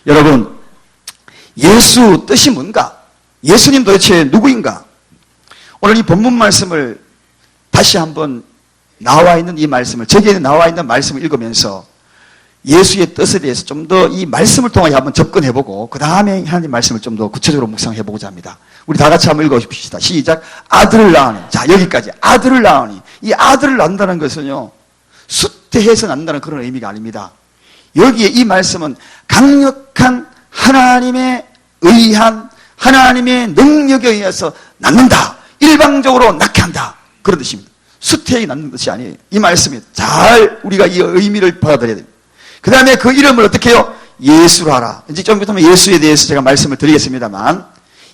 여러분, 예수 뜻이 뭔가? 예수님 도대체 누구인가? 오늘 이 본문 말씀을 다시 한번 나와 있는 이 말씀을, 저기에 나와 있는 말씀을 읽으면서 예수의 뜻에 대해서 좀 더 이 말씀을 통해 한번 접근해보고 그 다음에 하나님 말씀을 좀 더 구체적으로 묵상해보고자 합니다. 우리 다 같이 한번 읽어봅시다. 시작. 아들을 낳으니. 자, 여기까지. 아들을 낳으니. 이 아들을 낳는다는 것은요, 수태해서 낳는다는 그런 의미가 아닙니다. 여기에 이 말씀은 강력한 하나님의 의한 하나님의 능력에 의해서 낳는다. 일방적으로 낳게 한다. 그런 뜻입니다. 수태에 낳는 것이 아니에요. 이 말씀이 잘 우리가 이 의미를 받아들여야 됩니다. 그 다음에 그 이름을 어떻게 해요? 예수로 하라. 이제 좀 있으면 예수에 대해서 제가 말씀을 드리겠습니다만,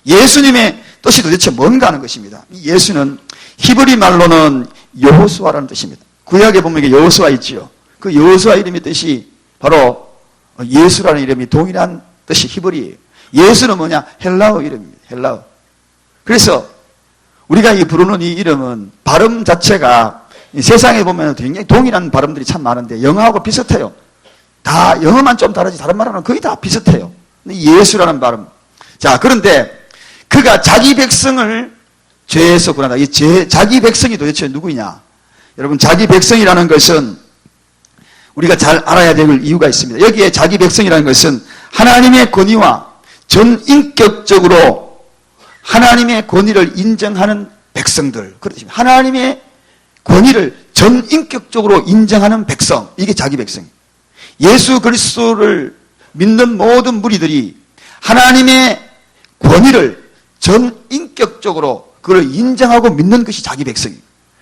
예수님의 뜻이 도대체 뭔가 하는 것입니다. 이 예수는 히브리 말로는 여호수아라는 뜻입니다. 구약에 보면 이게 여호수아 있지요. 그 여호수아 이름의 뜻이 바로 예수라는 이름이 동일한 뜻이 히브리예요. 예수는 뭐냐? 헬라어 이름입니다. 헬라어. 그래서 우리가 이 부르는 이 이름은 발음 자체가 세상에 보면 굉장히 동일한 발음들이 참 많은데 영어하고 비슷해요. 다 영어만 좀 다르지 다른 말하는 거의 다 비슷해요. 예수라는 발음. 자, 그런데 그가 자기 백성을 죄에서 구원한다. 이 자기 백성이 도대체 누구냐? 여러분, 자기 백성이라는 것은 우리가 잘 알아야 될 이유가 있습니다. 여기에 자기 백성이라는 것은 하나님의 권위와 전인격적으로 하나님의 권위를 인정하는 백성들. 그렇습니다. 하나님의 권위를 전인격적으로 인정하는 백성. 이게 자기 백성입니다. 예수 그리스도를 믿는 모든 무리들이 하나님의 권위를 전인격적으로 그걸 인정하고 믿는 것이 자기 백성이에요.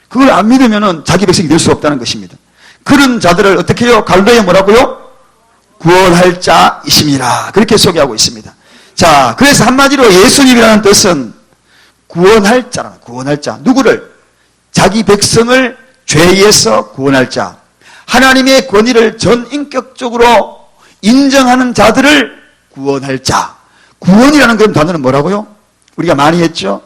그걸 안 믿으면 자기 백성이 될 수 없다는 것입니다. 그런 자들을 어떻게 해요? 갈로에 뭐라고요? 구원할 자이심이라. 그렇게 소개하고 있습니다. 자, 그래서 한마디로 예수님이라는 뜻은 구원할 자라는, 구원할 자. 누구를? 자기 백성을 죄에서 구원할 자. 하나님의 권위를 전인격적으로 인정하는 자들을 구원할 자. 구원이라는 그런 단어는 뭐라고요? 우리가 많이 했죠?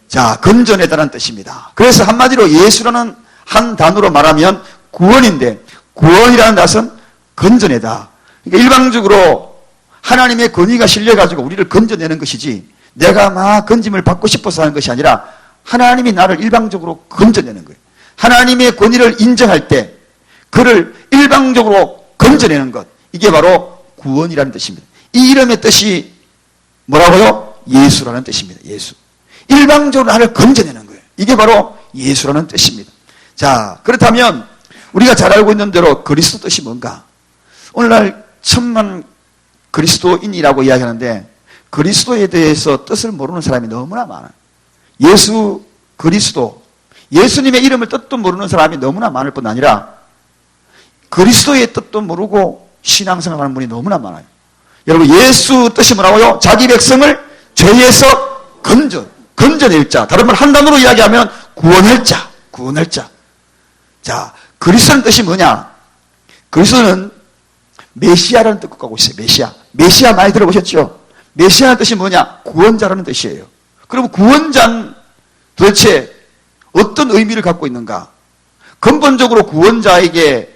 자, 건져내다라는 뜻입니다. 그래서 한마디로 예수라는 한 단어로 말하면 구원인데, 구원이라는 뜻은 건져내다. 그러니까 일방적으로 하나님의 권위가 실려가지고 우리를 건져내는 것이지, 내가 막 건짐을 받고 싶어서 하는 것이 아니라 하나님이 나를 일방적으로 건져내는 거예요. 하나님의 권위를 인정할 때 그를 일방적으로 건져내는 것, 이게 바로 구원이라는 뜻입니다. 이 이름의 뜻이 뭐라고요? 예수라는 뜻입니다. 예수. 일방적으로 나를 건져내는 거예요. 이게 바로 예수라는 뜻입니다. 자, 그렇다면 우리가 잘 알고 있는 대로 그리스도 뜻이 뭔가? 오늘날 천만 그리스도인이라고 이야기하는데 그리스도에 대해서 뜻을 모르는 사람이 너무나 많아요. 예수 그리스도, 예수님의 이름을 뜻도 모르는 사람이 너무나 많을 뿐 아니라 그리스도의 뜻도 모르고 신앙생활하는 분이 너무나 많아요. 여러분, 예수 뜻이 뭐라고요? 자기 백성을 죄에서 건져낼 자. 다른 말 한 단어로 이야기하면 구원할 자. 구원할 자. 자, 그리스도는 뜻이 뭐냐? 그리스도는 메시아라는 뜻을 갖고 있어요. 메시아. 메시아 많이 들어보셨죠? 메시아의 뜻이 뭐냐? 구원자라는 뜻이에요. 그럼 구원자는 도대체 어떤 의미를 갖고 있는가? 근본적으로 구원자에게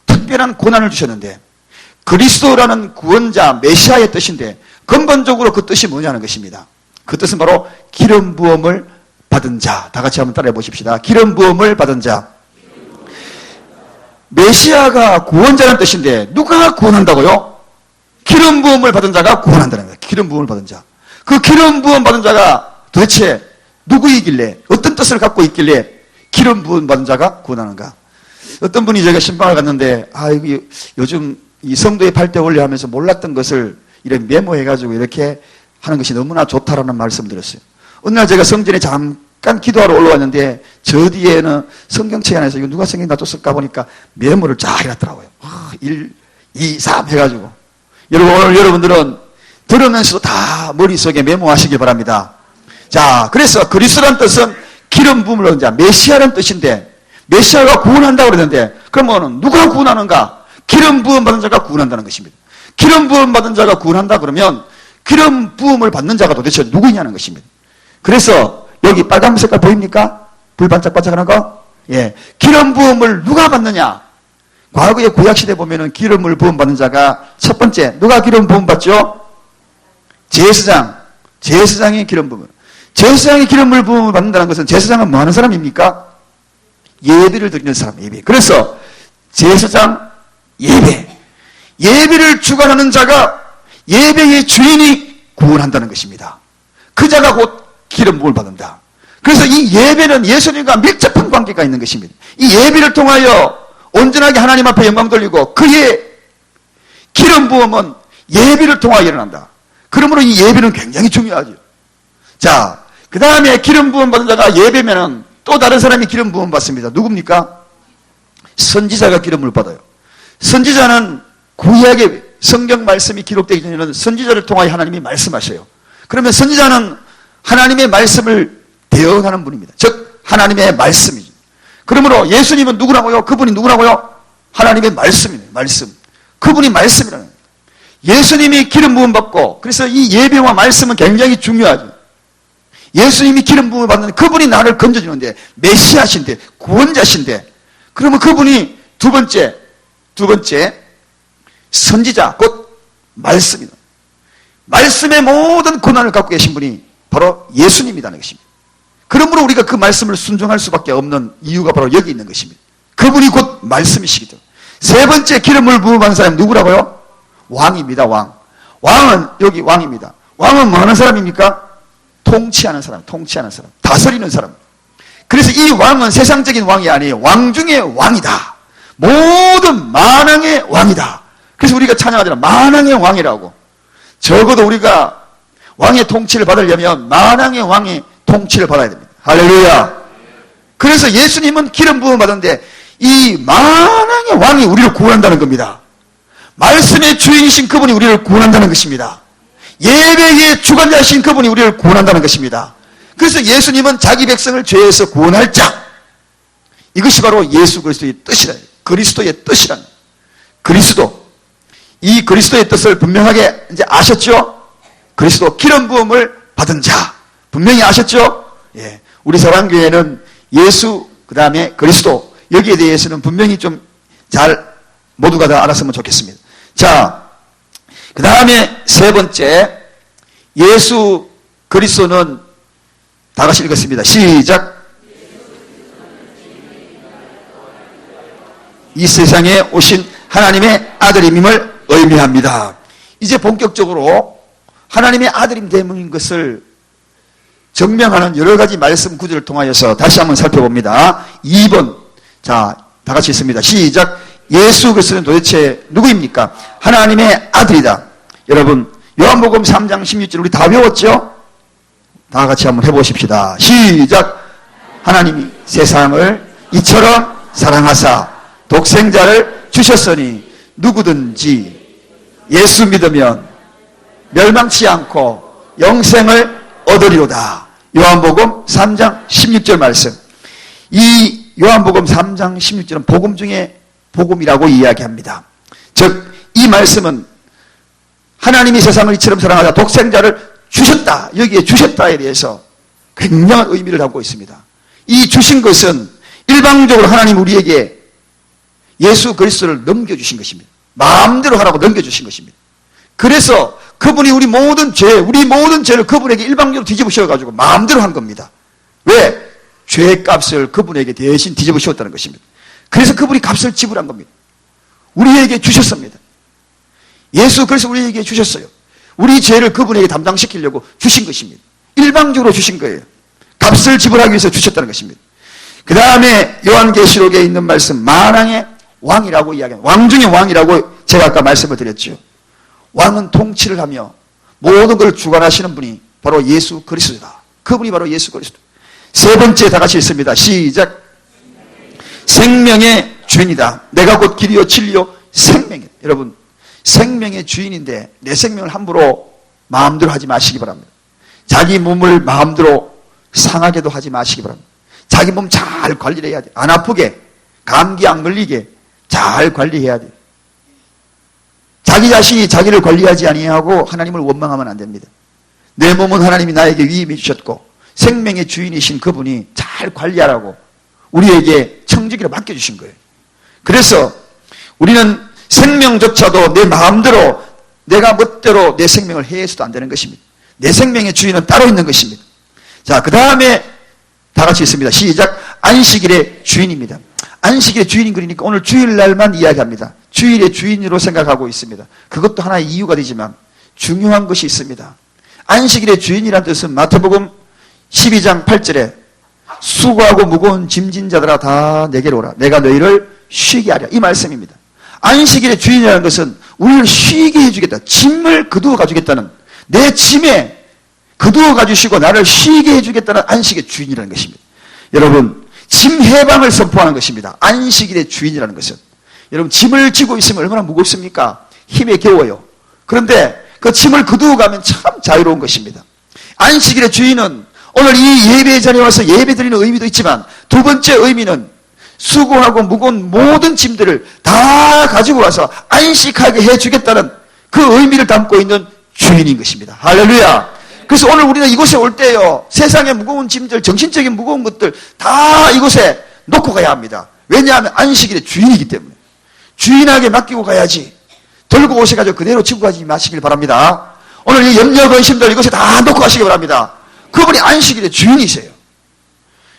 특별한 고난을 주셨는데 그리스도라는 구원자 메시아의 뜻인데 근본적으로 그 뜻이 뭐냐는 것입니다. 그 뜻은 바로 기름 부음을 받은 자. 다 같이 한번 따라해 보십시다. 기름 부음을 받은 자. 메시아가 구원자라는 뜻인데 누가 구원한다고요? 기름 부음을 받은 자가 구원한다는 거예요. 기름 부음을 받은 자. 그 기름 부음 받은 자가 도대체 누구이길래, 어떤 뜻을 갖고 있길래 기름 부음 받은 자가 구원하는가? 어떤 분이 제가 신방을 갔는데, 이거 요즘 이 성도의 발대 원리 하면서 몰랐던 것을 이렇게 메모해가지고 이렇게 하는 것이 너무나 좋다라는 말씀을 드렸어요. 어느 날 제가 성전에 잠깐 기도하러 올라왔는데, 저 뒤에는 성경책 안에서 이거 누가 성경 놔뒀을까 보니까 메모를 쫙 해놨더라고요. 1, 2, 3 해가지고. 여러분, 오늘 여러분들은 들으면서도 다 머릿속에 메모하시기 바랍니다. 자, 그래서 그리스도라는 뜻은 기름 부음을 얻은 자, 메시아라는 뜻인데, 메시아가 구원한다고 그러는데, 그러면 누가 구원하는가? 기름 부음 받은 자가 구원한다는 것입니다. 기름 부음 받은 자가 구원한다 그러면 기름 부음을 받는 자가 도대체 누구냐는 것입니다. 그래서 여기 빨간 색깔 보입니까? 불 반짝반짝하는 거? 예. 기름 부음을 누가 받느냐? 과거의 구약시대 보면은 기름을 부음받는 자가 첫 번째, 누가 기름 부음받죠? 제사장이 기름 부음. 제사장이 기름을 부음받는다는 것은 제사장은 뭐 하는 사람입니까? 예배를 드리는 사람, 예배. 그래서 제사장 예배를 주관하는 자가 예배의 주인이 구원한다는 것입니다. 그 자가 곧 기름 부음을 받는다. 그래서 이 예배는 예수님과 밀접한 관계가 있는 것입니다. 이 예배를 통하여 온전하게 하나님 앞에 영광 돌리고 그의 기름 부음은 예배를 통하여 일어난다. 그러므로 이 예배는 굉장히 중요하죠. 자, 그 다음에 기름 부음 받은 자가 예배면은 또 다른 사람이 기름 부음 받습니다. 누굽니까? 선지자가 기름을 받아요. 선지자는 구약의 성경 말씀이 기록되기 전에는 선지자를 통하여 하나님이 말씀하셔요. 그러면 선지자는 하나님의 말씀을 대언하는 분입니다. 즉 하나님의 말씀이죠. 그러므로 예수님은 누구라고요? 그분이 누구라고요? 하나님의 말씀이에요. 말씀. 그분이 말씀이라는 거예요. 예수님이 기름 부음 받고, 그래서 이 예배와 말씀은 굉장히 중요하죠. 예수님이 기름 부음을 받는 그분이 나를 건져주는데, 메시아신데, 구원자신데, 그러면 그분이 두 번째 선지자, 곧 말씀이다. 말씀의 모든 고난을 갖고 계신 분이 바로 예수님이라는 것입니다. 그러므로 우리가 그 말씀을 순종할 수밖에 없는 이유가 바로 여기 있는 것입니다. 그분이 곧 말씀이시기 때문에. 세 번째 기름을 부음한 사람이 누구라고요? 왕입니다. 왕은 여기 왕입니다. 왕은 뭐 하는 사람입니까? 통치하는 사람, 다스리는 사람. 그래서 이 왕은 세상적인 왕이 아니에요. 왕 중에 왕이다. 모든 만왕의 왕이다. 그래서 우리가 찬양하잖아요. 만왕의 왕이라고. 적어도 우리가 왕의 통치를 받으려면 만왕의 왕의 통치를 받아야 됩니다. 할렐루야. 그래서 예수님은 기름 부음 받았는데 이 만왕의 왕이 우리를 구원한다는 겁니다. 말씀의 주인이신 그분이 우리를 구원한다는 것입니다. 예배의 주관자이신 그분이 우리를 구원한다는 것입니다. 그래서 예수님은 자기 백성을 죄에서 구원할 자. 이것이 바로 예수 그리스도의 뜻이라. 그리스도의 뜻이라는. 이 그리스도의 뜻을 분명하게 이제 아셨죠? 그리스도 기름 부음을 받은 자. 분명히 아셨죠? 예. 우리 사랑교회는 예수, 그 다음에 그리스도, 여기에 대해서는 분명히 좀 잘 모두가 다 알았으면 좋겠습니다. 자, 그 다음에 세 번째, 예수 그리스도는 다 같이 읽겠습니다. 시작. 이 세상에 오신 하나님의 아들임을 의미합니다. 이제 본격적으로 하나님의 아들임 되는 것을 증명하는 여러 가지 말씀 구절을 통하여서 다시 한번 살펴봅니다. 2번. 자, 다 같이 있습니다. 시작. 예수 그리스도는 도대체 누구입니까? 하나님의 아들이다. 여러분, 요한복음 3장 16절 우리 다 배웠죠? 다 같이 한번 해보십시다. 시작. 하나님이 세상을 이처럼 사랑하사 독생자를 주셨으니 누구든지 예수 믿으면 멸망치 않고 영생을 얻으리로다. 요한복음 3장 16절 말씀. 이 요한복음 3장 16절은 복음 중에 복음이라고 이야기합니다. 즉 이 말씀은 하나님이 세상을 이처럼 사랑하사 독생자를 주셨다. 여기에 주셨다에 대해서 굉장한 의미를 담고 있습니다. 이 주신 것은 일방적으로 하나님 우리에게 예수 그리스도를 넘겨주신 것입니다. 마음대로 하라고 넘겨주신 것입니다. 그래서 그분이 우리 모든 죄를 그분에게 일방적으로 뒤집어 씌워가지고 마음대로 한 겁니다. 왜? 죄의 값을 그분에게 대신 뒤집어 씌웠다는 것입니다. 그래서 그분이 값을 지불한 겁니다. 우리에게 주셨습니다. 예수 그리스도 우리에게 주셨어요. 우리 죄를 그분에게 담당시키려고 주신 것입니다. 일방적으로 주신 거예요. 값을 지불하기 위해서 주셨다는 것입니다. 그 다음에 요한계시록에 있는 말씀 만왕의 왕이라고 이야기합니다. 왕 중의 왕이라고 제가 아까 말씀을 드렸죠. 왕은 통치를 하며 모든 걸 주관하시는 분이 바로 예수 그리스도다. 그분이 바로 예수 그리스도. 세 번째 다 같이 있습니다. 시작. 생명의 주인이다. 내가 곧 길이요 진리요 생명이다. 여러분, 생명의 주인인데 내 생명을 함부로 마음대로 하지 마시기 바랍니다. 자기 몸을 마음대로 상하게도 하지 마시기 바랍니다. 자기 몸 잘 관리를 해야 돼. 안 아프게, 감기 안 걸리게 잘 관리해야 돼. 자기 자신이 자기를 관리하지 아니하고 하나님을 원망하면 안 됩니다. 내 몸은 하나님이 나에게 위임해 주셨고 생명의 주인이신 그분이 잘 관리하라고 우리에게 청지기를 맡겨주신 거예요. 그래서 우리는 생명조차도 내 마음대로 내가 멋대로 내 생명을 해서도 안 되는 것입니다. 내 생명의 주인은 따로 있는 것입니다. 자, 그 다음에 다 같이 있습니다. 시작. 안식일의 주인입니다. 안식일의 주인인 그러니까 오늘 주일날만 이야기합니다. 주일의 주인으로 생각하고 있습니다. 그것도 하나의 이유가 되지만 중요한 것이 있습니다. 안식일의 주인이라는 뜻은 마태복음 12장 8절에 수고하고 무거운 짐진 자들아 다 내게로 오라. 내가 너희를 쉬게 하랴. 이 말씀입니다. 안식일의 주인이라는 것은 우리를 쉬게 해주겠다. 짐을 거두어 가주겠다는, 내 짐에 거두어 가주시고 나를 쉬게 해주겠다는 안식의 주인이라는 것입니다. 여러분, 짐 해방을 선포하는 것입니다. 안식일의 주인이라는 것은. 여러분, 짐을 지고 있으면 얼마나 무겁습니까? 힘에 겨워요. 그런데 그 짐을 거두어 가면 참 자유로운 것입니다. 안식일의 주인은 오늘 이 예배 자리에 와서 예배 드리는 의미도 있지만 두 번째 의미는 수고하고 무거운 모든 짐들을 다 가지고 와서 안식하게 해주겠다는 그 의미를 담고 있는 주인인 것입니다. 할렐루야. 그래서 오늘 우리는 이곳에 올 때요, 세상의 무거운 짐들, 정신적인 무거운 것들 다 이곳에 놓고 가야 합니다. 왜냐하면 안식일의 주인이기 때문에. 주인에게 맡기고 가야지. 들고 오셔가지고 그대로 지고 가지 마시길 바랍니다. 오늘 이 염려 근심들 이곳에 다 놓고 가시기 바랍니다. 그분이 안식일의 주인이세요.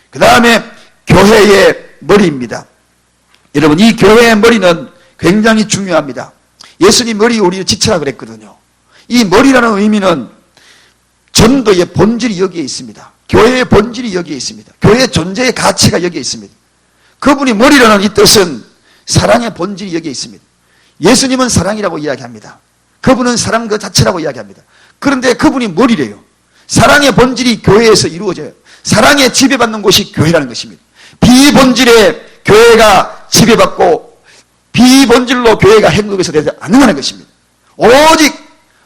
그 다음에 교회의 머리입니다. 여러분, 이 교회의 머리는 굉장히 중요합니다. 예수님 머리 우리를 지체라 그랬거든요. 이 머리라는 의미는 전도의 본질이 여기에 있습니다. 교회의 본질이 여기에 있습니다. 교회의 존재의 가치가 여기에 있습니다. 그분이 머리라는 이 뜻은 사랑의 본질이 여기에 있습니다. 예수님은 사랑이라고 이야기합니다. 그분은 사랑 그 자체라고 이야기합니다. 그런데 그분이 머리래요. 사랑의 본질이 교회에서 이루어져요. 사랑에 지배받는 곳이 교회라는 것입니다. 비본질의 교회가 지배받고 비본질로 교회가 행복해서 되지 않는다는 것입니다. 오직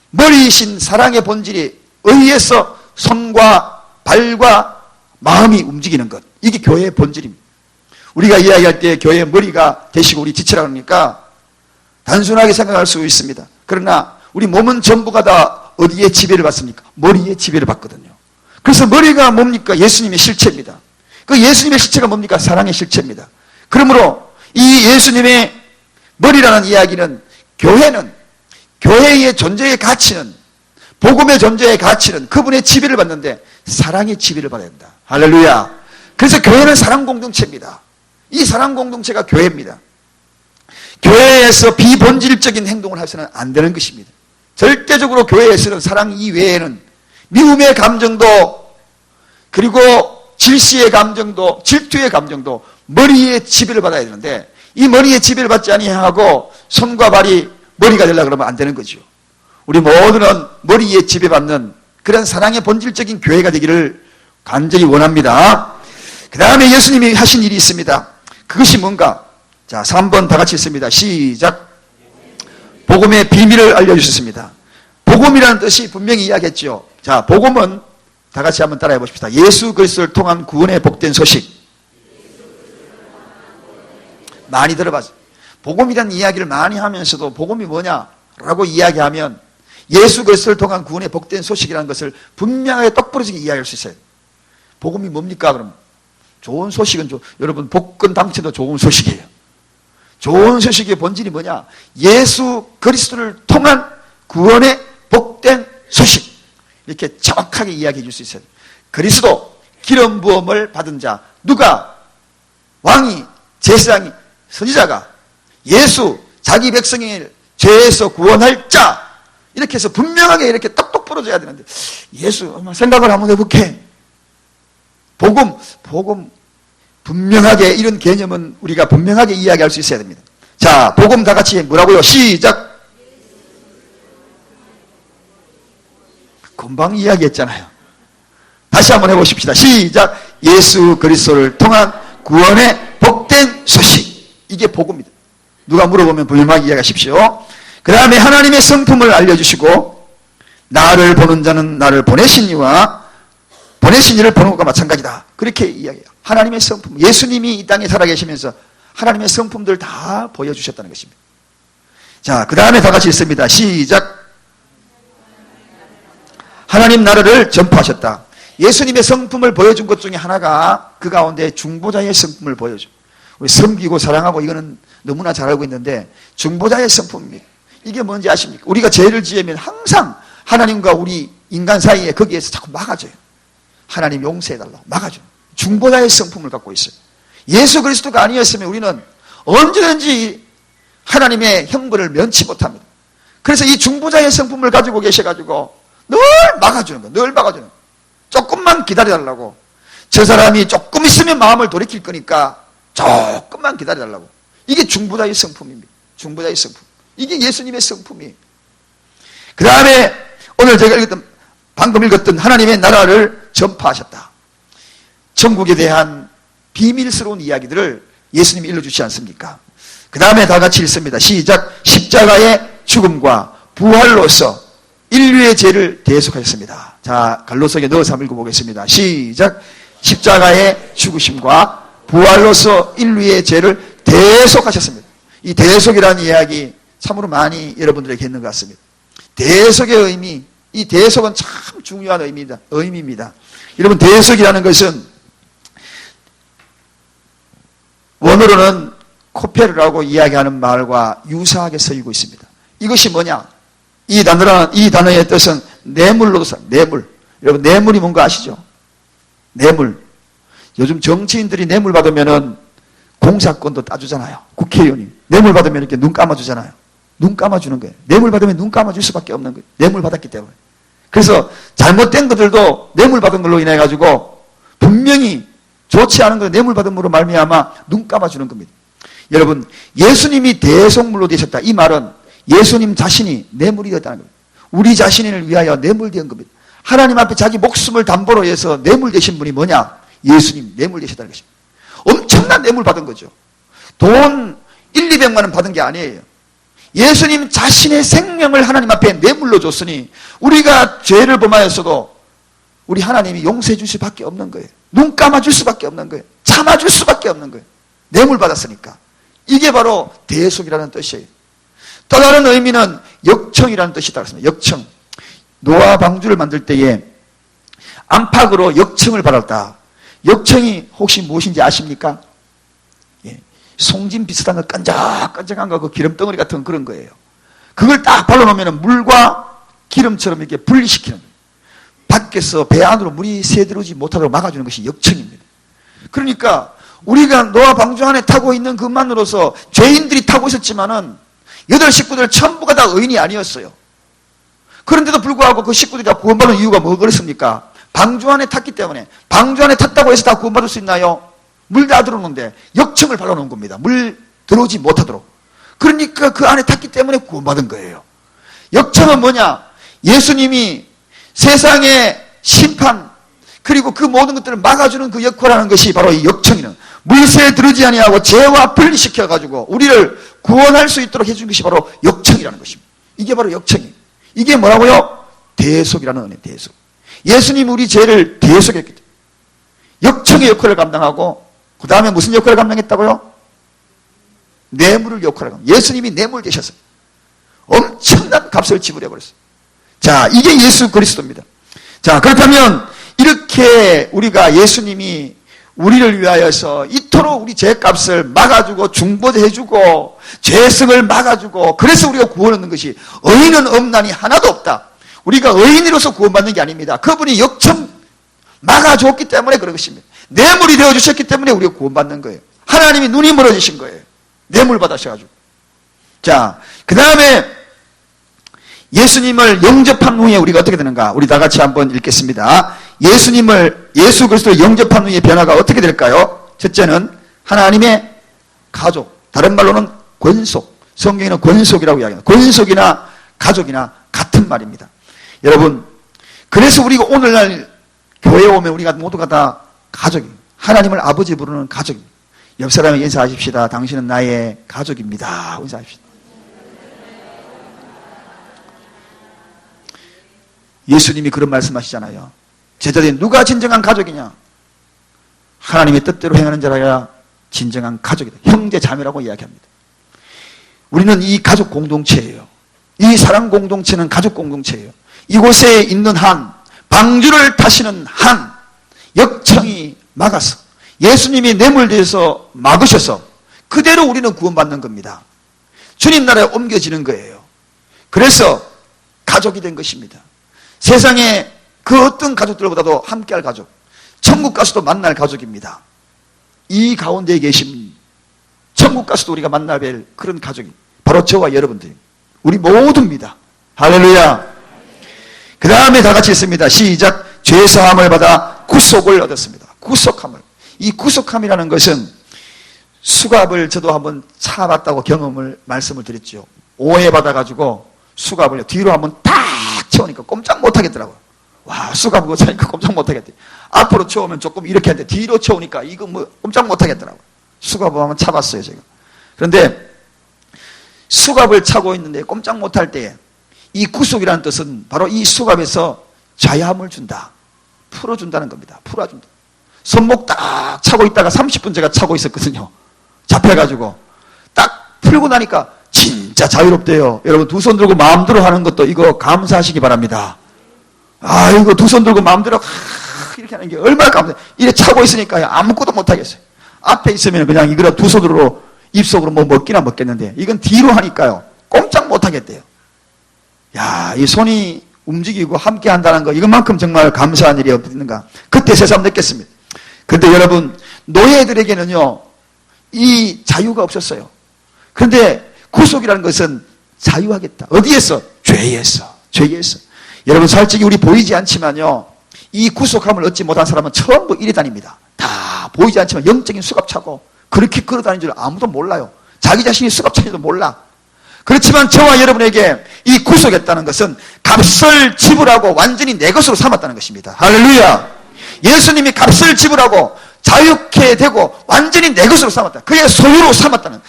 머리이신 사랑의 본질이 의해서 손과 발과 마음이 움직이는 것, 이게 교회의 본질입니다. 우리가 이야기할 때 교회의 머리가 되시고 우리 지체라고 하니까 단순하게 생각할 수 있습니다. 그러나 우리 몸은 전부가 다 어디에 지배를 받습니까? 머리에 지배를 받거든요. 그래서 머리가 뭡니까? 예수님의 실체입니다. 그 예수님의 실체가 뭡니까? 사랑의 실체입니다. 그러므로 이 예수님의 머리라는 이야기는, 교회는, 교회의 존재의 가치는, 복음의 존재의 가치는 그분의 지배를 받는데 사랑의 지배를 받아야 된다. 할렐루야. 그래서 교회는 사랑 공동체입니다. 이 사랑 공동체가 교회입니다. 교회에서 비본질적인 행동을 해서는 안 되는 것입니다. 절대적으로 교회에서는 사랑 이외에는 미움의 감정도, 그리고 질시의 감정도, 질투의 감정도 머리에 지배를 받아야 되는데, 이 머리에 지배를 받지 아니하고 손과 발이 머리가 되려고 그러면 안 되는 거죠. 우리 모두는 머리에 지배받는 그런 사랑의 본질적인 교회가 되기를 간절히 원합니다. 그 다음에 예수님이 하신 일이 있습니다. 그것이 뭔가? 자, 3번 다 같이 있습니다. 시작. 복음의 비밀을 알려주셨습니다. 복음이라는 뜻이 분명히 이야기했죠. 자, 복음은 다 같이 한번 따라해 보십시다. 예수 그리스도를 통한 구원의 복된 소식. 많이 들어봤어요. 복음이라는 이야기를 많이 하면서도 복음이 뭐냐라고 이야기하면 예수 그리스도를 통한 구원의 복된 소식이라는 것을 분명하게 똑부러지게 이야기할 수 있어요. 복음이 뭡니까? 그럼 좋은 소식은 여러분, 복권 당첨도 좋은 소식이에요. 좋은 소식의 본질이 뭐냐? 예수 그리스도를 통한 구원의 복된 소식. 이렇게 정확하게 이야기해 줄 수 있어요. 그리스도 기름 부음을 받은 자, 누가? 왕이, 제사장이, 선지자가 예수 자기 백성을 죄에서 구원할 자, 이렇게 해서 분명하게 이렇게 똑똑 부러져야 되는데, 예수 생각을 한번 해볼게. 복음 분명하게, 이런 개념은 우리가 분명하게 이야기할 수 있어야 됩니다. 자, 복음 다 같이 뭐라고요? 시작. 금방 이야기했잖아요. 다시 한번 해보십시다. 시작. 예수 그리스도를 통한 구원의 복된 소식. 이게 복음입니다. 누가 물어보면 분명하게 이야기하십시오. 그 다음에 하나님의 성품을 알려주시고, 나를 보는 자는 나를 보내신 이와 보내신 이를 보는 것과 마찬가지다. 그렇게 이야기해요. 하나님의 성품. 예수님이 이 땅에 살아계시면서 하나님의 성품들 다 보여주셨다는 것입니다. 자, 그 다음에 다 같이 있습니다. 시작. 하나님 나라를 전파하셨다. 예수님의 성품을 보여준 것 중에 하나가 그 가운데 중보자의 성품을 보여줘. 우리 섬기고 사랑하고 이거는 너무나 잘 알고 있는데 중보자의 성품입니다. 이게 뭔지 아십니까? 우리가 죄를 지으면 항상 하나님과 우리 인간 사이에 거기에서 자꾸 막아줘요. 하나님 용서해달라고 막아줘요. 중보자의 성품을 갖고 있어요. 예수 그리스도가 아니었으면 우리는 언제든지 하나님의 형벌을 면치 못합니다. 그래서 이 중보자의 성품을 가지고 계셔가지고 늘 막아주는 거예요. 늘 막아주는 거예요. 조금만 기다려달라고. 저 사람이 조금 있으면 마음을 돌이킬 거니까 조금만 기다려달라고. 이게 중보자의 성품입니다. 중보자의 성품. 이게 예수님의 성품이에요. 그 다음에 오늘 제가 방금 읽었던 하나님의 나라를 전파하셨다. 천국에 대한 비밀스러운 이야기들을 예수님이 일러주시지 않습니까? 그 다음에 다 같이 읽습니다. 시작. 십자가의 죽음과 부활로서 인류의 죄를 대속하셨습니다. 자, 갈로석에 넣어서 한번 읽어보겠습니다. 시작. 십자가의 죽으심과 부활로서 인류의 죄를 대속하셨습니다. 이 대속이라는 이야기 참으로 많이 여러분들에게 했는 것 같습니다. 대속의 의미, 이 대속은 참 중요한 의미입니다. 여러분, 대속이라는 것은 원어로는 코페르라고 이야기하는 말과 유사하게 쓰이고 있습니다. 이것이 뭐냐? 이 단어의 뜻은 뇌물로서, 뇌물. 여러분, 뇌물이 뭔가 아시죠? 뇌물. 요즘 정치인들이 뇌물 받으면은 공사권도 따주잖아요. 국회의원이. 뇌물 받으면 이렇게 눈 감아주잖아요. 눈 감아주는 거예요. 뇌물 받으면 눈 감아줄 수밖에 없는 거예요. 뇌물 받았기 때문에. 그래서 잘못된 것들도 뇌물 받은 걸로 인해 가지고 분명히 좋지 않은 거 뇌물 받음으로 말미암아 눈 감아주는 겁니다. 여러분, 예수님이 대속물로 되셨다. 이 말은 예수님 자신이 뇌물이 되었다는 겁니다. 우리 자신을 위하여 뇌물 된 겁니다. 하나님 앞에 자기 목숨을 담보로 해서 뇌물 되신 분이 뭐냐? 예수님 뇌물 되셨다는 것입니다. 엄청난 뇌물 받은 거죠. 돈 1, 200만 원 받은 게 아니에요. 예수님 자신의 생명을 하나님 앞에 뇌물로 줬으니 우리가 죄를 범하였어도 우리 하나님이 용서해 줄 수밖에 없는 거예요. 눈 감아줄 수밖에 없는 거예요. 참아줄 수밖에 없는 거예요. 뇌물 받았으니까. 이게 바로 대속이라는 뜻이에요. 또 다른 의미는 역청이라는 뜻이 따랐습니다. 역청. 노아 방주를 만들 때에 안팎으로 역청을 받았다. 역청이 혹시 무엇인지 아십니까? 예. 송진 비슷한 거 끈적끈적한 거, 그 기름덩어리 같은 그런 거예요. 그걸 딱 발라놓으면 물과 기름처럼 이렇게 분리시키는 거예요. 밖에서 배 안으로 물이 새들어오지 못하도록 막아주는 것이 역청입니다. 그러니까 우리가 노아 방주 안에 타고 있는 것만으로서 죄인들이 타고 있었지만은 8 식구들 전부가 다 의인이 아니었어요. 그런데도 불구하고 그 식구들이 다 구원받은 이유가 뭐 그렇습니까? 방주 안에 탔기 때문에. 방주 안에 탔다고 해서 다 구원받을 수 있나요? 물 다 들어오는데 역청을 발라놓은 겁니다. 물 들어오지 못하도록. 그러니까 그 안에 탔기 때문에 구원받은 거예요. 역청은 뭐냐? 예수님이 세상의 심판 그리고 그 모든 것들을 막아주는 그 역할을 하는 것이 바로 이 역청이는 물새에 들어오지 아니하고 죄와 분리시켜가지고 우리를 구원할 수 있도록 해준 것이 바로 역청이라는 것입니다. 이게 바로 역청이에요. 이게 뭐라고요? 대속이라는 은혜, 대속. 예수님이 우리 죄를 대속했기 때문에 역청의 역할을 감당하고 그 다음에 무슨 역할을 감당했다고요? 뇌물을 역할을 감당. 예수님이 뇌물 되셨어요. 엄청난 값을 지불해버렸어요. 자, 이게 예수 그리스도입니다. 자, 그렇다면 이렇게 우리가 예수님이 우리를 위하여서 이토록 우리 죄값을 막아주고 중보해주고 죄성을 막아주고 그래서 우리가 구원 얻는 것이 의인은 없나니 하나도 없다. 우리가 의인으로서 구원받는 게 아닙니다. 그분이 역청 막아줬기 때문에 그런 것입니다. 뇌물이 되어주셨기 때문에 우리가 구원받는 거예요. 하나님이 눈이 멀어지신 거예요. 뇌물 받으셔가지고. 자, 그 다음에 예수님을 영접한 후에 우리가 어떻게 되는가? 우리 다 같이 한번 읽겠습니다. 예수 그리스도를 영접한 후에 변화가 어떻게 될까요? 첫째는 하나님의 가족, 다른 말로는 권속. 성경에는 권속이라고 이야기합니다. 권속이나 가족이나 같은 말입니다. 여러분, 그래서 우리가 오늘날 교회에 오면 우리가 모두가 다 가족입니다. 하나님을 아버지 부르는 가족입니다. 옆 사람에게 인사하십시다. 당신은 나의 가족입니다. 인사하십시다. 예수님이 그런 말씀하시잖아요. 제자들이 누가 진정한 가족이냐? 하나님의 뜻대로 행하는 자라야 진정한 가족이다. 형제 자매라고 이야기합니다. 우리는 이 가족 공동체예요. 이 사랑 공동체는 가족 공동체예요. 이곳에 있는 한, 방주를 타시는 한, 역청이 막아서 예수님이 뇌물대에서 막으셔서 그대로 우리는 구원받는 겁니다. 주님 나라에 옮겨지는 거예요. 그래서 가족이 된 것입니다. 세상에 그 어떤 가족들보다도 함께할 가족, 천국 가서도 만날 가족입니다. 이 가운데 계신 천국 가서도 우리가 만나야 될 그런 가족이 바로 저와 여러분들, 우리 모두입니다. 할렐루야. 그 다음에 다 같이 했습니다. 시작. 죄사함을 받아 구속을 얻었습니다. 구속함을. 이 구속함이라는 것은 수갑을 저도 한번 차봤다고 말씀을 드렸죠. 오해받아가지고 수갑을 뒤로 한번 딱 채우니까 꼼짝 못하겠더라고요. 와, 수갑 그거 차니까 꼼짝 못하겠대. 앞으로 채우면 조금 이렇게 하는데 뒤로 채우니까 이거 뭐 꼼짝 못하겠더라고요. 수갑을 한번 차봤어요, 제가. 그런데 수갑을 차고 있는데 꼼짝 못할 때에 이 구속이라는 뜻은 바로 이 수갑에서 자유함을 준다. 풀어준다는 겁니다. 풀어준다. 손목 딱 차고 있다가 30분 제가 차고 있었거든요. 잡혀가지고 딱 풀고 나니까 진짜 자유롭대요. 여러분 두 손 들고 마음대로 하는 것도 이거 감사하시기 바랍니다. 아, 이거 두 손 들고 마음대로 이렇게 하는 게 얼마나 감사해요. 이래 차고 있으니까 아무것도 못하겠어요. 앞에 있으면 그냥 이거를 두 손으로 입속으로 뭐 먹기나 먹겠는데 이건 뒤로 하니까요. 꼼짝 못하겠대요. 야, 이 손이 움직이고 함께 한다는 거 이것만큼 정말 감사한 일이 없는가. 그때 새삼 느꼈습니다. 그런데 여러분 노예들에게는요 이 자유가 없었어요. 그런데 구속이라는 것은 자유하겠다. 어디에서? 죄에서. 죄에서. 여러분 솔직히 우리 보이지 않지만요 이 구속함을 얻지 못한 사람은 전부 이리 다닙니다. 다 보이지 않지만 영적인 수갑 차고 그렇게 걸어다니는 줄 아무도 몰라요. 자기 자신이 수갑 차지도 몰라. 그렇지만 저와 여러분에게 이 구속했다는 것은 값을 지불하고 완전히 내 것으로 삼았다는 것입니다. 할렐루야. 예수님이 값을 지불하고 자유케 되고 완전히 내 것으로 삼았다. 그의 소유로 삼았다는,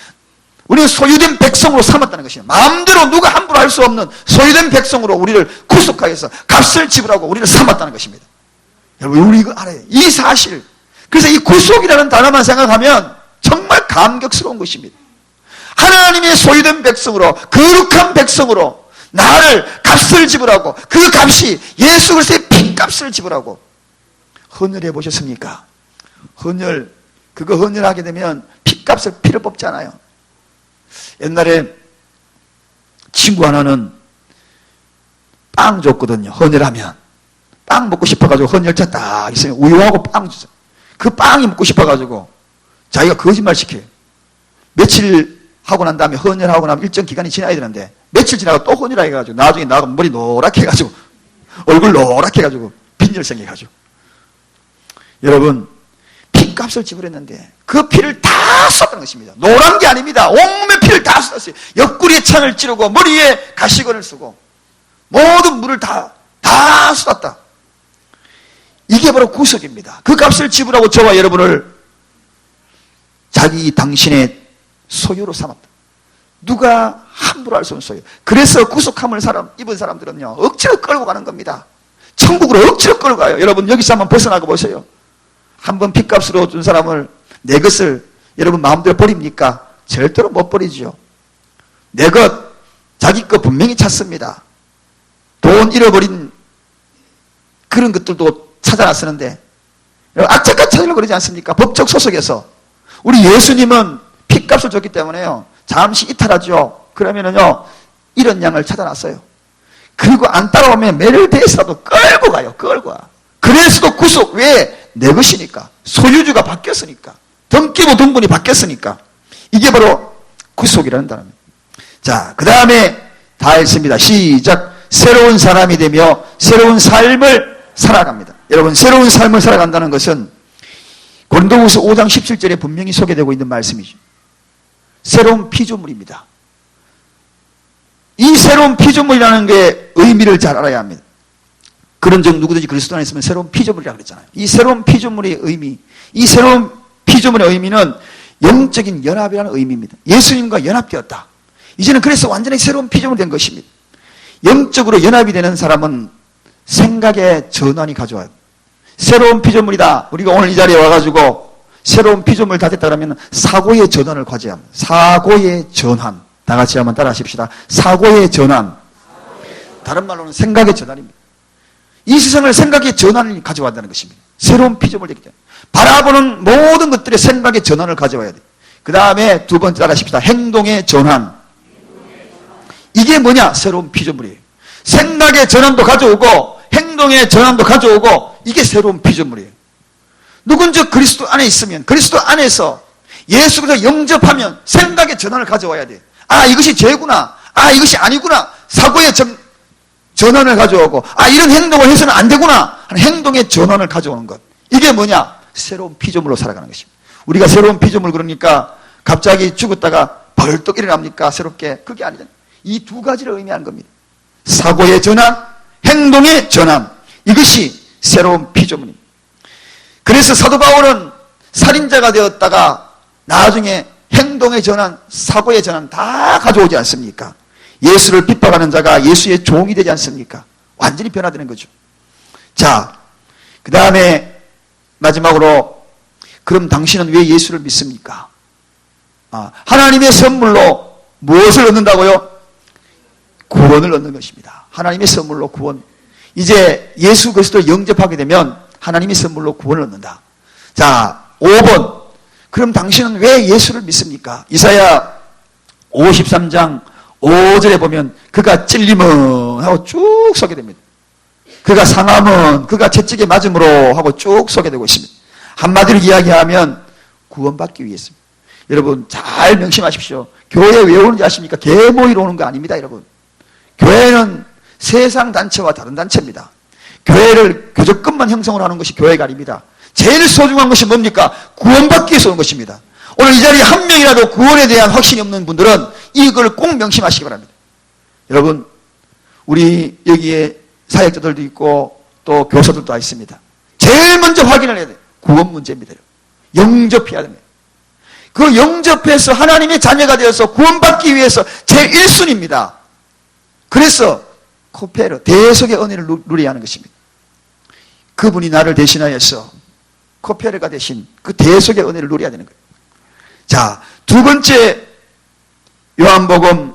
우리는 소유된 백성으로 삼았다는 것입니다. 마음대로 누가 함부로 할 수 없는 소유된 백성으로 우리를 구속하여서 값을 지불하고 우리를 삼았다는 것입니다. 여러분 우리 이거 알아요. 이 사실. 그래서 이 구속이라는 단어만 생각하면 정말 감격스러운 것입니다. 하나님의 소유된 백성으로, 거룩한 백성으로 나를 값을 지불하고 그 값이 예수 그리스도의 핏값을 지불하고. 헌혈해 보셨습니까? 헌혈, 그거 헌혈하게 되면 피를 뽑잖아요. 옛날에 친구 하나는 빵 줬거든요. 헌혈하면 빵 먹고 싶어가지고 헌혈차 딱 있으면 우유하고 빵 주죠. 그 빵이 먹고 싶어가지고 자기가 거짓말 시켜요. 며칠 하고 난 다음에 헌혈하고 나면 일정 기간이 지나야 되는데 며칠 지나고 또 헌혈하게 해가지고 나중에 나가 머리 노랗게 해가지고 얼굴 노랗게 해가지고 빈혈 생겨가지고. 여러분 피값을 지불했는데 그 피를 다 쏟았다는 것입니다. 노란 게 아닙니다. 온몸에 피를 다 쏟았어요. 옆구리에 창을 찌르고 머리에 가시건을 쓰고 모든 물을 다 쏟았다. 이게 바로 구속입니다. 그 값을 지불하고 저와 여러분을 당신의 소유로 삼았다. 누가 함부로 할 수 없는 소유. 그래서 구속함을 입은 사람들은요 억지로 끌고 가는 겁니다. 천국으로 억지로 끌고 가요. 여러분 여기서 한번 벗어나고 보세요. 한번 핏값으로 준 사람을 내 것을 여러분 마음대로 버립니까? 절대로 못 버리죠. 내 것, 자기 것 분명히 찾습니다. 돈 잃어버린 그런 것들도 찾아 나서는데 악착같이 찾으려고 그러지 않습니까? 법적 소속에서. 우리 예수님은 핏값을 줬기 때문에요 잠시 이탈하죠. 그러면은요 이런 양을 찾아놨어요. 그리고 안 따라오면 매를 대해서라도 끌고 가요. 끌고 와. 그래서도 구속. 왜? 내 것이니까. 소유주가 바뀌었으니까. 등기부 등본이 바뀌었으니까. 이게 바로 구속이라는 단어입니다. 자, 그 다음에 다 했습니다. 시작. 새로운 사람이 되며 새로운 삶을 살아갑니다. 여러분 새로운 삶을 살아간다는 것은 고린도후서 5장 17절에 분명히 소개되고 있는 말씀이죠. 새로운 피조물입니다. 이 새로운 피조물이라는 게 의미를 잘 알아야 합니다. 그런 적 누구든지 그리스도 안에 있으면 새로운 피조물이라고 그랬잖아요. 이 새로운 피조물의 의미, 이 새로운 피조물의 의미는 영적인 연합이라는 의미입니다. 예수님과 연합되었다. 이제는 그래서 완전히 새로운 피조물이 된 것입니다. 영적으로 연합이 되는 사람은 생각의 전환이 가져와요. 새로운 피조물이다. 우리가 오늘 이 자리에 와가지고 새로운 피조물 다 됐다 그러면 사고의 전환을 과제해야 합니다. 사고의 전환. 다 같이 한번 따라 하십시다. 사고의 전환. 다른 말로는 생각의 전환입니다. 이 세상을 생각의 전환을 가져와야 한다는 것입니다. 새로운 피조물이 되기 때문에. 바라보는 모든 것들의 생각의 전환을 가져와야 돼요. 그 다음에 두 번째 따라하십시다. 행동의 전환. 이게 뭐냐? 새로운 피조물이에요. 생각의 전환도 가져오고 행동의 전환도 가져오고 이게 새로운 피조물이에요. 누군지 그리스도 안에 있으면 그리스도 안에서 예수 그리스도 영접하면 생각의 전환을 가져와야 돼. 아, 이것이 죄구나. 아, 이것이 아니구나. 사고의 전환을 가져오고 아, 이런 행동을 해서는 안 되구나 하는 행동의 전환을 가져오는 것. 이게 뭐냐? 새로운 피조물로 살아가는 것입니다. 우리가 새로운 피조물 그러니까 갑자기 죽었다가 벌떡 일어납니까? 새롭게. 그게 아니잖아요. 이 두 가지를 의미하는 겁니다. 사고의 전환, 행동의 전환. 이것이 새로운 피조물입니다. 그래서 사도 바울은 살인자가 되었다가 나중에 행동의 전환, 사고의 전환 다 가져오지 않습니까? 예수를 핍박하는 자가 예수의 종이 되지 않습니까? 완전히 변화되는 거죠. 자, 그 다음에 마지막으로 그럼 당신은 왜 예수를 믿습니까? 하나님의 선물로 무엇을 얻는다고요? 구원을 얻는 것입니다. 하나님의 선물로 구원. 이제 예수 그리스도를 영접하게 되면 하나님의 선물로 구원을 얻는다. 자, 5번. 그럼 당신은 왜 예수를 믿습니까? 이사야 53장 5절에 보면 그가 찔림은 하고 쭉 소개됩니다. 그가 상함은 그가 채찍에 맞음으로 하고 쭉 소개되고 있습니다. 한마디로 이야기하면 구원받기 위해서입니다. 여러분 잘 명심하십시오. 교회 왜 오는지 아십니까? 개 모이러 오는 거 아닙니다, 여러분. 교회는 세상 단체와 다른 단체입니다. 교회를 교적금만 형성을 하는 것이 교회가 아닙니다. 제일 소중한 것이 뭡니까? 구원받기 위해서 오는 것입니다. 오늘 이 자리에 한 명이라도 구원에 대한 확신이 없는 분들은 이걸 꼭 명심하시기 바랍니다. 여러분, 우리 여기에 사역자들도 있고 또 교사들도 다 있습니다. 제일 먼저 확인을 해야 돼요. 구원 문제입니다. 영접해야 됩니다. 그 영접해서 하나님의 자녀가 되어서 구원받기 위해서 제일 1순위입니다. 그래서 코페르, 대속의 은혜를 누려야 하는 것입니다. 그분이 나를 대신하여서 코페르가 대신 그 대속의 은혜를 누려야 되는 거예요. 자, 두 번째 요한복음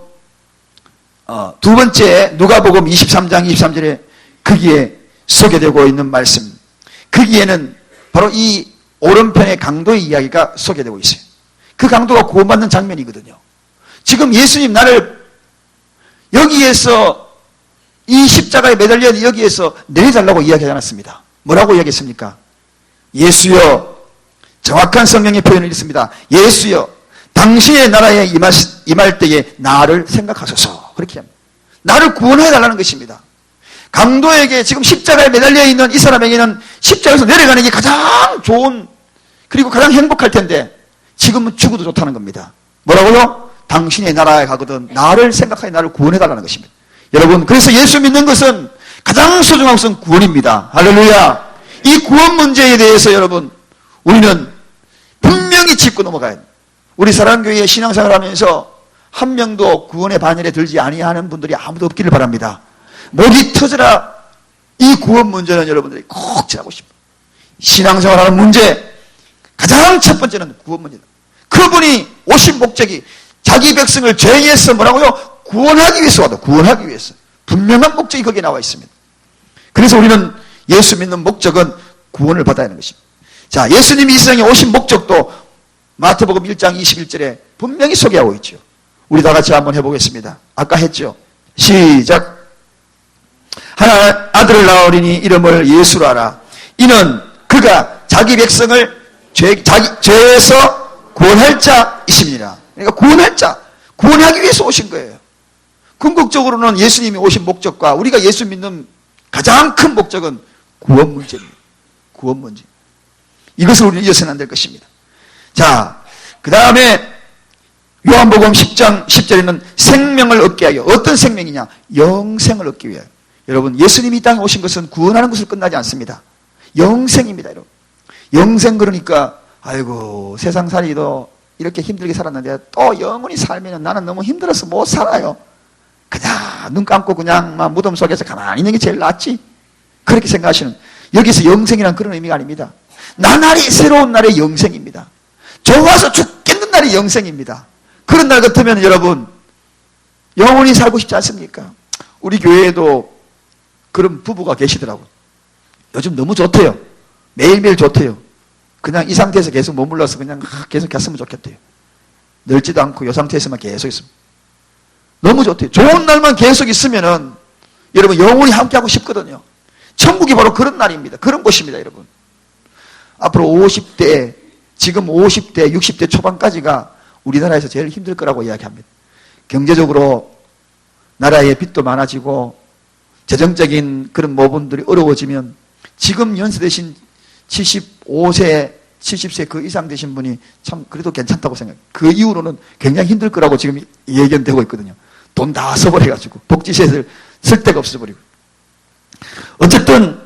두 번째 누가복음 23장 23절에 거기에 소개되고 있는 말씀, 거기에는 바로 이 오른편의 강도의 이야기가 소개되고 있어요. 그 강도가 구원받는 장면이거든요. 지금 예수님 나를 여기에서 이 십자가에 매달려 여기에서 내려달라고 이야기하지 않았습니다. 뭐라고 이야기했습니까? 예수여, 정확한 성경의 표현을 읽습니다. 예수여, 당신의 나라에 임할 때에 나를 생각하소서. 그렇게 합니다. 나를 구원해달라는 것입니다. 강도에게 지금 십자가에 매달려 있는 이 사람에게는 십자가에서 내려가는 게 가장 좋은, 그리고 가장 행복할 텐데 지금은 죽어도 좋다는 겁니다. 뭐라고요? 당신의 나라에 가거든 나를 생각하여 나를 구원해달라는 것입니다. 여러분, 그래서 예수 믿는 것은 가장 소중한 것은 구원입니다. 할렐루야. 이 구원 문제에 대해서 여러분, 우리는 분명히 짚고 넘어가야 돼요. 우리 사랑교회에 신앙생활 하면서 한 명도 구원의 반열에 들지 아니하는 분들이 아무도 없기를 바랍니다. 목이 터져라. 이 구원 문제는 여러분들이 꼭 지하고 싶어요. 신앙생활하는 문제, 가장 첫 번째는 구원 문제다. 그분이 오신 목적이 자기 백성을 죄에서 뭐라고요? 구원하기 위해서 와도 구원하기 위해서. 분명한 목적이 거기에 나와 있습니다. 그래서 우리는 예수 믿는 목적은 구원을 받아야 하는 것입니다. 자, 예수님이 이 세상에 오신 목적도 마태복음 1장 21절에 분명히 소개하고 있죠. 우리 다 같이 한번 해보겠습니다. 아까 했죠. 시작. 하나 아들을 낳으리니 이름을 예수로 하라. 이는 그가 자기 백성을 죄에서 구원할 자이심이니라. 그러니까 구원할 자, 구원하기 위해서 오신 거예요. 궁극적으로는 예수님이 오신 목적과 우리가 예수 믿는 가장 큰 목적은 구원 문제입니다. 구원 문제. 이것을 우리는 잊어서는 안 될 것입니다. 자, 그 다음에 요한복음 10장 10절에는 생명을 얻게 하여, 어떤 생명이냐? 영생을 얻기 위하여. 여러분, 예수님이 이 땅에 오신 것은 구원하는 것으로 끝나지 않습니다. 영생입니다, 여러분. 영생 그러니까 아이고 세상살이도 이렇게 힘들게 살았는데 또 영원히 살면 나는 너무 힘들어서 못 살아요. 그냥 눈 감고 그냥 막 무덤 속에서 가만히 있는 게 제일 낫지. 그렇게 생각하시는, 여기서 영생이란 그런 의미가 아닙니다. 나날이 새로운 날의 영생입니다. 좋아서 죽겠는 날이 영생입니다. 그런 날 같으면 여러분 영원히 살고 싶지 않습니까? 우리 교회에도 그런 부부가 계시더라고요. 요즘 너무 좋대요. 매일매일 좋대요. 그냥 이 상태에서 계속 머물러서 그냥 계속 갔으면 좋겠대요. 늙지도 않고 이 상태에서만 계속 있습니다. 너무 좋대요. 좋은 날만 계속 있으면은 여러분 영원히 함께하고 싶거든요. 천국이 바로 그런 날입니다. 그런 곳입니다, 여러분. 앞으로 50대, 지금 50대, 60대 초반까지가 우리나라에서 제일 힘들 거라고 이야기합니다. 경제적으로 나라의 빚도 많아지고 재정적인 그런 모분들이 어려워지면 지금 연세되신 75세, 70세 그 이상 되신 분이 참 그래도 괜찮다고 생각해요. 그 이후로는 굉장히 힘들 거라고 지금 예견되고 있거든요. 돈 다 써버려가지고 복지세를 쓸 데가 없어버리고. 어쨌든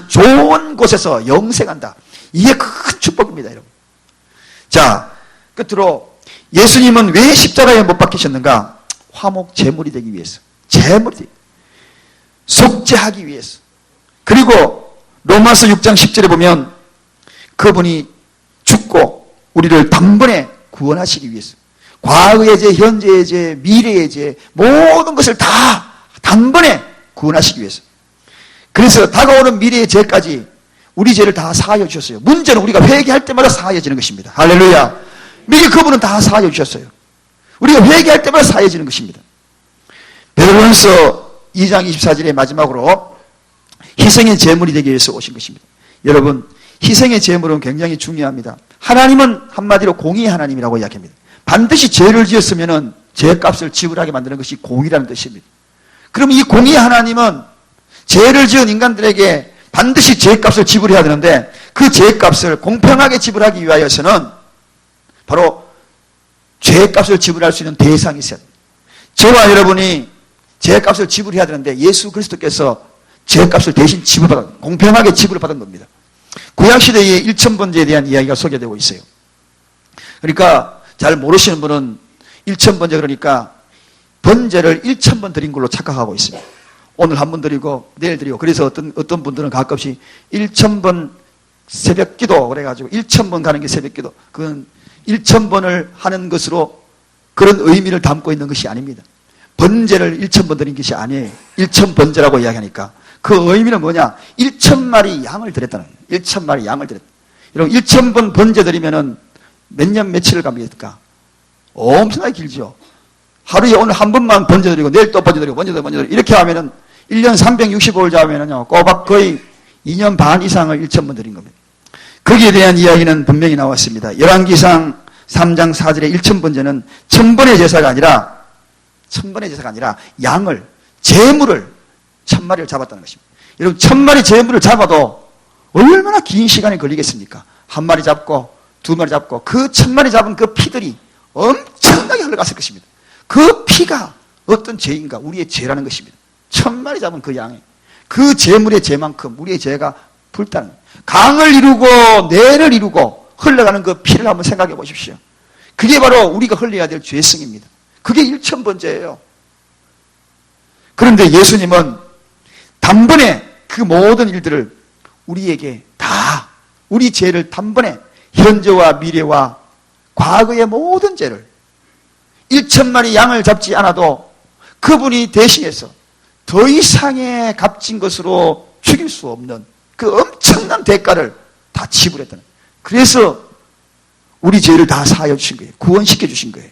좋은 곳에서 영생한다. 이게 큰 축복입니다, 여러분. 자, 끝으로 예수님은 왜 십자가에 못 박히셨는가? 화목 제물이 되기 위해서. 제물이 되기 위해서. 속죄하기 위해서. 그리고 로마서 6장 10절에 보면 그분이 죽고 우리를 단번에 구원하시기 위해서. 과거의 죄, 현재의 죄, 미래의 죄, 모든 것을 다 단번에 구원하시기 위해서. 그래서 다가오는 미래의 죄까지 우리 죄를 다 사하여 주셨어요. 문제는 우리가 회개할 때마다 사하여지는 것입니다. 할렐루야. 미리 그분은 다 사하여 주셨어요. 우리가 회개할 때마다 사하여지는 것입니다. 베드로전서 2장 24절의 마지막으로 희생의 제물이 되기 위해서 오신 것입니다. 여러분, 희생의 제물은 굉장히 중요합니다. 하나님은 한마디로 공의의 하나님이라고 이야기합니다. 반드시 죄를 지었으면 죄값을 지불하게 만드는 것이 공의라는 뜻입니다. 그럼 이 공의의 하나님은 죄를 지은 인간들에게 반드시 죄값을 지불해야 되는데 그 죄값을 공평하게 지불하기 위하여서는 바로 죄값을 지불할 수 있는 대상이 있어야 됩니다. 저와 여러분이 죄값을 지불해야 되는데 예수 그리스도께서 죄값을 대신 지불받은, 공평하게 지불받은 겁니다. 구약시대의 1000번제에 대한 이야기가 소개되고 있어요. 그러니까 잘 모르시는 분은 1000번제 그러니까 번제를 1000번 드린 걸로 착각하고 있습니다. 오늘 한 번 드리고 내일 드리고 그래서 어떤 분들은 가끔씩 1000번 새벽기도 그래가지고 1000번 가는 게 새벽기도 그건 1000번을 하는 것으로 그런 의미를 담고 있는 것이 아닙니다. 번제를 1000번 드린 것이 아니에요. 1000번제라고 이야기하니까 그 의미는 뭐냐? 1000마리 양을 드렸다는 거예요. 1000마리 양을 드렸다. 여러분 1000번 번제 드리면은 몇 년 며칠을 갑니까? 엄청나게 길죠. 하루에 오늘 한 번만 번제 드리고 내일 또 번제 드리고 번제 드리고 이렇게 하면은 1년 365일 잡으면은요 꼬박 거의 2년 반 이상을 1000번 드린 겁니다. 거기에 대한 이야기는 분명히 나왔습니다. 열왕기상 3장 4절에 1000번제는 1000번의 제사가 아니라 양을, 제물을 1000마리를 잡았다는 것입니다. 여러분 1000마리 제물을 잡아도 얼마나 긴 시간이 걸리겠습니까? 한 마리 잡고 두 마리 잡고 그 1000마리 잡은 그 피들이 엄청나게 흘러갔을 것입니다. 그 피가 어떤 죄인가? 우리의 죄라는 것입니다. 1000마리 잡은 그 양에 그 제물의 죄만큼 우리의 죄가 불타는 거예요. 강을 이루고 내를 이루고 흘러가는 그 피를 한번 생각해 보십시오. 그게 바로 우리가 흘려야 될 죄성입니다. 그게 1000번제예요. 그런데 예수님은 단번에 그 모든 일들을 우리에게 다 우리 죄를 단번에 현재와 미래와 과거의 모든 죄를 1000마리 양을 잡지 않아도 그분이 대신해서 더 이상의 값진 것으로 죽일 수 없는 그 엄청난 대가를 다 지불했다는 거예요. 그래서 우리 죄를 다 사하여 주신 거예요. 구원시켜 주신 거예요.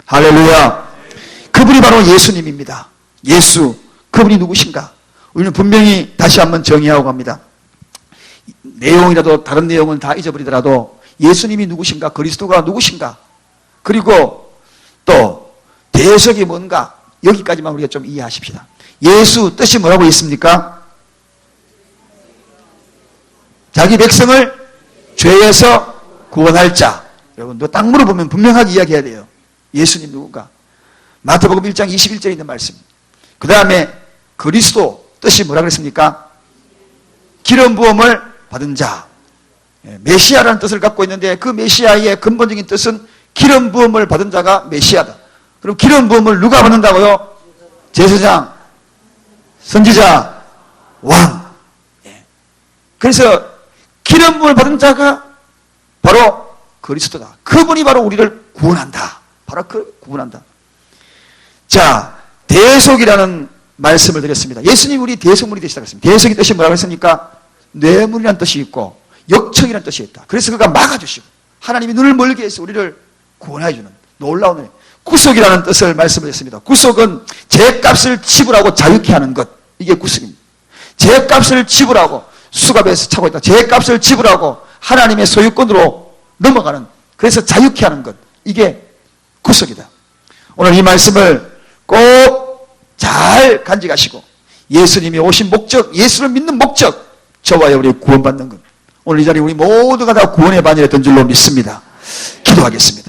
할렐루야. 그분이 바로 예수님입니다. 예수, 그분이 누구신가? 우리는 분명히 다시 한번 정의하고 갑니다. 내용이라도 다른 내용은 다 잊어버리더라도 예수님이 누구신가? 그리스도가 누구신가? 그리고 또 대속이 뭔가? 여기까지만 우리가 좀 이해하십시다. 예수 뜻이 뭐라고 있습니까? 자기 백성을 죄에서 구원할 자. 여러분, 너 딱 물어보면 분명하게 이야기해야 돼요. 예수님 누군가? 마태복음 1장 21절에 있는 말씀. 그 다음에 그리스도 뜻이 뭐라 그랬습니까? 기름 부음을 받은 자. 메시아라는 뜻을 갖고 있는데 그 메시아의 근본적인 뜻은 기름 부음을 받은 자가 메시아다. 그럼 기름 부음을 누가 받는다고요? 제사장, 선지자, 왕. 그래서 기름 부음을 받은 자가 바로 그리스도다. 그분이 바로 우리를 구원한다. 바로 그 구원한다. 자, 대속이라는 말씀을 드렸습니다. 예수님이 우리 대속물이 되시다고 했습니다. 대속의 뜻이 뭐라고 했습니까? 뇌물이라는 뜻이 있고 역청이라는 뜻이 있다. 그래서 그가 막아주시고 하나님이 눈을 멀게 해서 우리를 구원해 주는 놀라운 구속이라는 뜻을 말씀드렸습니다. 구속은 죄값을 지불하고 자유케 하는 것. 이게 구속입니다. 죄값을 지불하고 수갑에서 차고 있다. 죄값을 지불하고 하나님의 소유권으로 넘어가는, 그래서 자유케 하는 것. 이게 구속이다. 오늘 이 말씀을 꼭 잘 간직하시고 예수님이 오신 목적, 예수를 믿는 목적, 저와 여러분이 구원받는 것. 오늘 이 자리에 우리 모두가 다 구원의 반열에 든 줄로 믿습니다. 기도하겠습니다.